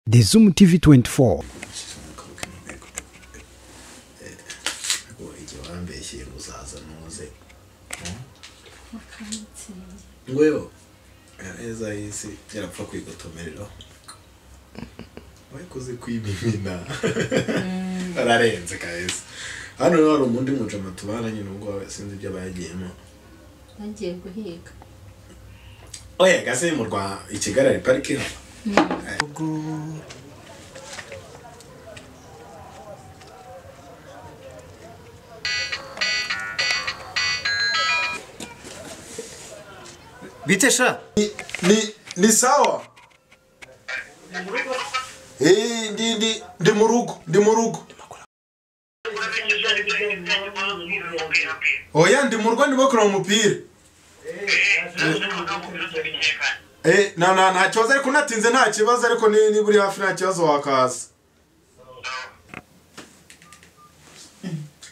The Zoom TV 24. Ngweyo eza isi yarapfa kwigotomerera wayikoze kwibimina ararenze kaese hano rero umundi mujama tubana nyine ngo sinzi ibyo bayagiyemo nagiye guhiga oya gase mu rwa Kigali ari parking Bitesha ni sawa ndi mu rugo oya ndi mu rugo ndi bakora umupira nta kibazo ariko natinze nta kibazo ariko ni buri hafi nta kibazo wakaza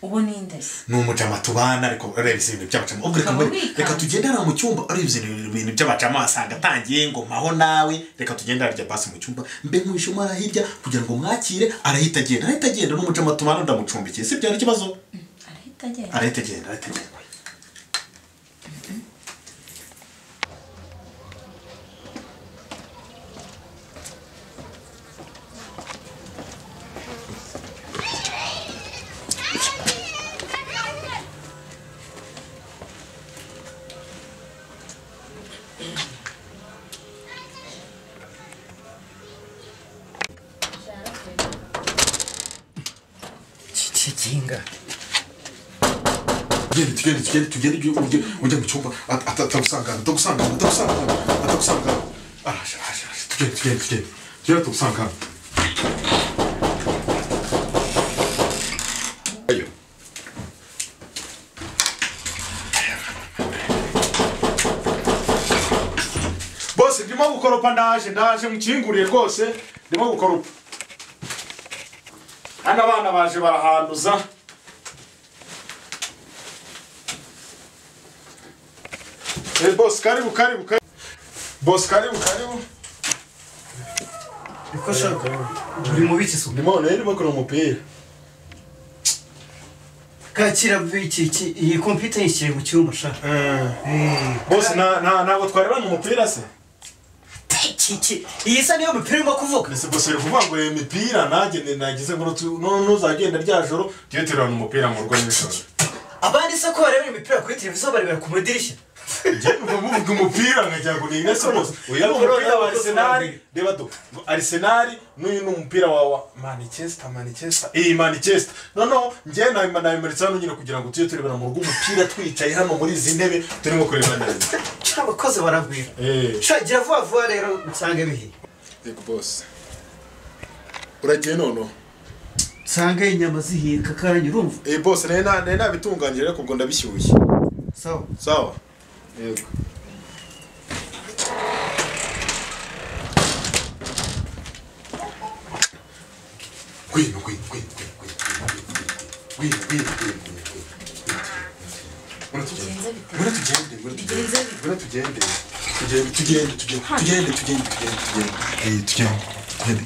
ubu nindese n'umujama tubana ariko urebye ibintu by'abacama ubwo reka tugendera mu cyumba urebye ibintu by'abacama asanga atangiye ngo maho nawe reka tugendera rya basi mu cyumba mbe mwishuma hirya kugira ngo mwakire arahita agenda n'umujama tubana ndamucumbikiye si byari kibazo arahita agenda Jinga. Tugende ujya mu cyumba atagusanga tugende tugusanga ayo boss ndimo gukoropa ndaje mukinguriye rwose ndimo gukoropa hano abana baje barahanduza boss karibu boss karibu Niko shaka uri mu biki so ndimo rero bakora umupira kakira biki iyi computer yishyire mu cyumba sha boss ntabwo twarebana umupira se iki iyi sa niyo mupira urimo kuvuga ese boss ari kuvuga ngo iyo mipira nagize ngo ntuzagenda ryajoro tiyo tirana umupira mu rugo n'ijoro abandi se ko barebera imipira kuri televiziyo barebera ku madirishya je muvuga umupira nkajya ngo ni nese boss uyu ni umupira wa Arsenal reba do Arsenal n'uyu ni umupira wa Manchester Manchester no ngiye nayimaritse hano nyine kugira ngo tuye turebera mu rugo umupira twicaye hano muri izi ntebe turimo kureba neza abakozi baragwira shagira vuba rero nsange bihi yego boss uragiye none nsange inyama zihiye kakanya urumva boss nena bitunganyije ariko ngo ndabishyushye sawa yego Gwino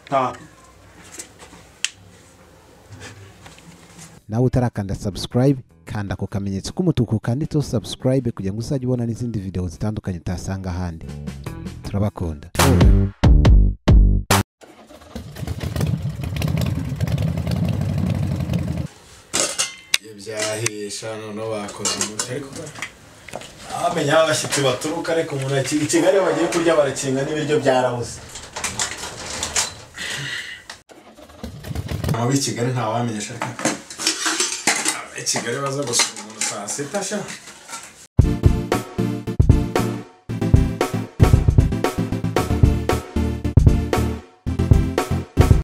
ta Nawe utarakanda subscribe kanda ku kamenyetso k'umutuku kanditseho subscribe kugira ngo uzajye ubona n'izindi video zitandukanye utasanga ahandi. Turabakunda. Ibyahisha none bakoze umuti ariko amenya abashyitsi baturuka ariko umuntu akiri Kigali bagiye kurya barakinga n'ibiryo byarabuze aho Kigali nta wamenyesha Kigali baza gusura umuntu saa 7 sha